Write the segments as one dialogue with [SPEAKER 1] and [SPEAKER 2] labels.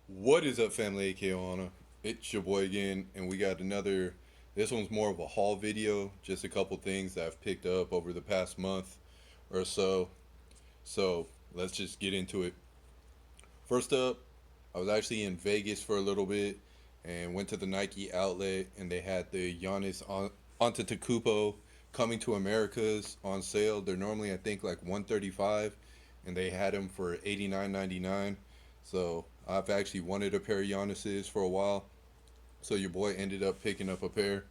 [SPEAKER 1] What is up, family? AK Ohana. It's your boy again, and we got another. This one's more of a haul video, just a couple things that I've picked up over the past month or so. So let's just get into it. First up, I was actually in Vegas for a little bit and went to the Nike outlet, and they had the Antetokounmpo coming to Americas on sale. They're normally, I think, like 135, and they had them for 89.99. So I've actually wanted a pair of Giannis's for a while. So your boy ended up picking up a pair.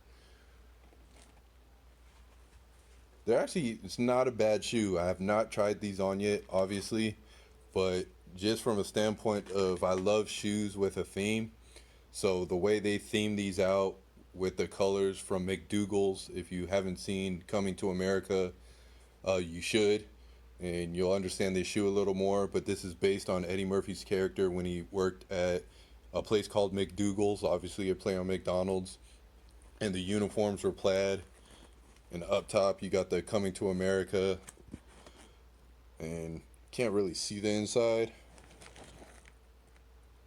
[SPEAKER 1] They're actually, it's not a bad shoe. I have not tried these on yet, obviously, but just from a standpoint of I love shoes with a theme. So the way they theme these out with the colors from McDougal's, if you haven't seen Coming to America, you should, and you'll understand this shoe a little more. But this is based on Eddie Murphy's character when he worked at a place called McDougal's, obviously a play on McDonald's, and the uniforms were plaid. And up top, you got the Coming to America, and can't really see the inside.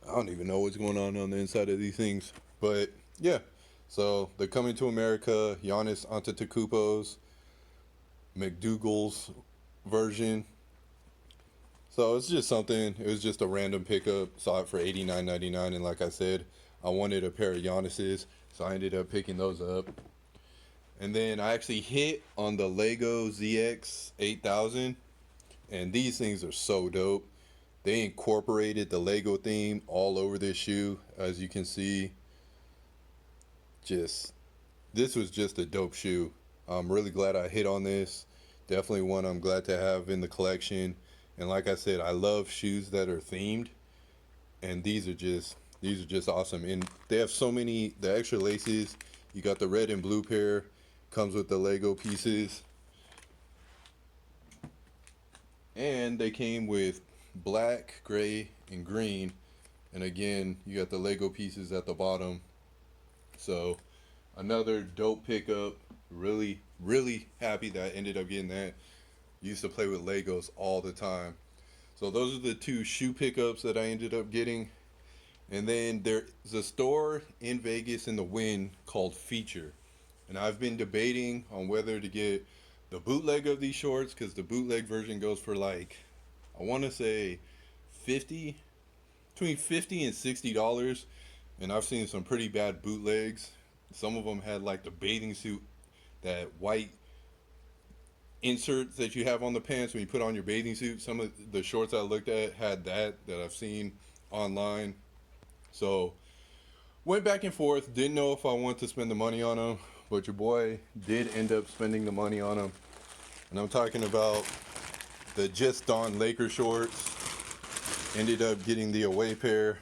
[SPEAKER 1] I don't even know what's going on the inside of these things, but yeah. So the Coming to America, Giannis Antetokounmpo's McDougal's version. So it's just something. It was just a random pickup. Saw it for 89.99, and like I said, I wanted a pair of Giannis's, so I ended up picking those up. And then I actually hit on the Lego ZX 8000, and these things are so dope. They incorporated the Lego theme all over this shoe, as you can see. Just this was just a dope shoe. I'm really glad I hit on this. Definitely one I'm glad to have in the collection. And like I said, I love shoes that are themed, and these are just awesome. And they have so many the extra laces. You got the red and blue pair, comes with the Lego pieces, and they came with black, gray, and green. And again, you got the Lego pieces at the bottom. So another dope pickup. Really, really happy that I ended up getting that. Used to play with Legos all the time. So those are the two shoe pickups that I ended up getting. And then there's a store in Vegas in the Wynn called Feature. And I've been debating on whether to get the bootleg of these shorts, because the bootleg version goes for like, I want to say 50, between 50 and $60. And I've seen some pretty bad bootlegs. Some of them had like the bathing suit, that white insert that you have on the pants when you put on your bathing suit. Some of the shorts I looked at had that I've seen online. So went back and forth. Didn't know if I wanted to spend the money on them, but your boy did end up spending the money on them. And I'm talking about the Just Dawn Laker shorts. Ended up getting the away pair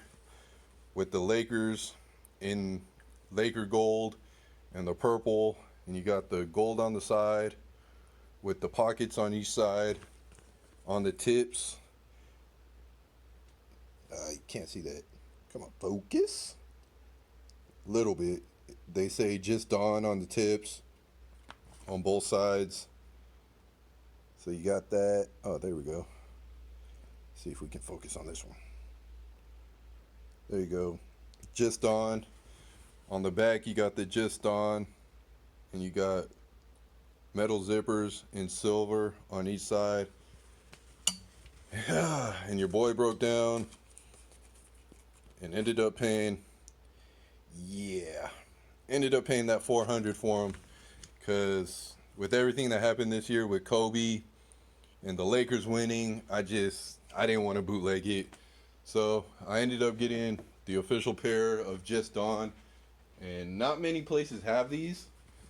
[SPEAKER 1] with the Lakers in Laker gold and the purple, and you got the gold on the side with the pockets on each side. On the tips, you can't see that. Come on, focus. Little bit. They say Just Dawn on the tips on both sides. So you got that. Oh, there we go. See if we can focus on this one. There you go. Just Dawn. On the back, you got the Just Dawn, and you got metal zippers in silver on each side. And your boy broke down and ended up paying, ended up paying that 400 for him, because with everything that happened this year with Kobe and the Lakers winning, I didn't want to bootleg it. So I ended up getting the official pair of Just Dawn, and not many places have these.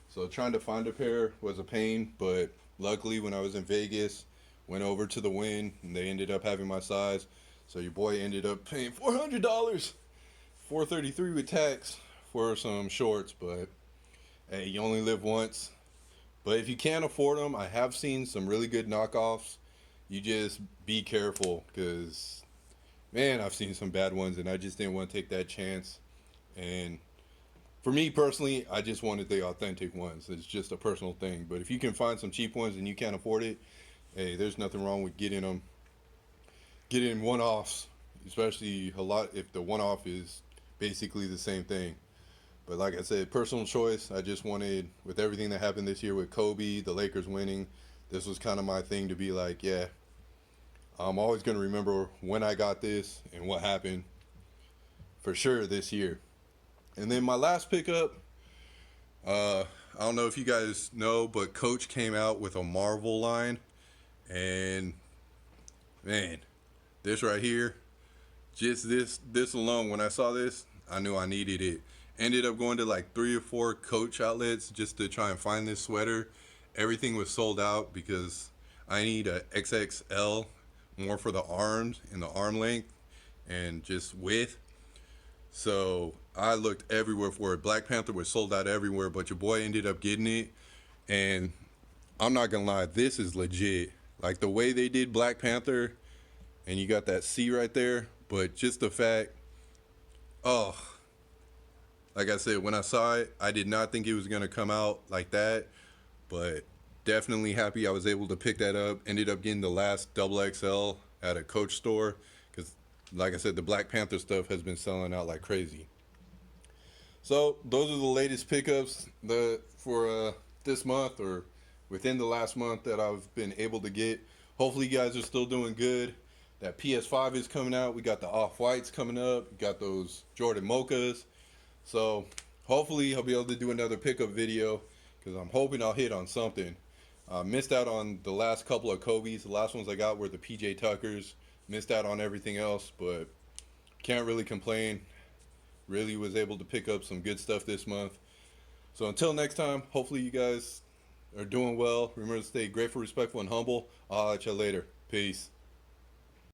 [SPEAKER 1] So trying to find a pair was a pain, but luckily when I was in Vegas, went over to the Wynn, and they ended up having my size. So your boy ended up paying $400, $433 with tax for some shorts. But hey, you only live once. But if you can't afford them, I have seen some really good knockoffs. You just be careful, because man, I've seen some bad ones, and I just didn't want to take that chance. And for me personally, I just wanted the authentic ones. It's just a personal thing. But if you can find some cheap ones and you can't afford it, hey, there's nothing wrong with getting them, getting one-offs. especially a lot if the one off is basically the same thing. But like I said, personal choice. I just wanted, with everything that happened this year with Kobe, the Lakers winning, this was kind of my thing to be like, yeah, I'm always going to remember when I got this and what happened for sure this year. And then my last pickup, I don't know if you guys know, but Coach came out with a Marvel line. And man, this right here, just this alone, when I saw this, I knew I needed it. Ended up going to like 3 or 4 Coach outlets just to try and find this sweater. Everything was sold out because I need a XXL, more for the arms and the arm length and just width. So I looked everywhere for it. Black Panther was sold out everywhere, but your boy ended up getting it. And I'm not gonna lie, this is legit. Like the way they did Black Panther, and you got that C right there, but just the fact, oh, like I said, when I saw it, I did not think it was gonna come out like that, but definitely happy I was able to pick that up. Ended up getting the last double XL at a Coach store because, like I said, the Black Panther stuff has been selling out like crazy. So those are the latest pickups for this month or within the last month that I've been able to get. Hopefully, you guys are still doing good. That PS5 is coming out. We got the Off Whites coming up. We got those Jordan Mochas. So hopefully, I'll be able to do another pickup video because I'm hoping I'll hit on something. Missed out on the last couple of Kobe's. The last ones I got were the PJ Tuckers. Missed out on everything else, but can't really complain. Really was able to pick up some good stuff this month. So until next time, hopefully you guys are doing well. Remember to stay grateful, respectful, and humble. I'll at you later. Peace.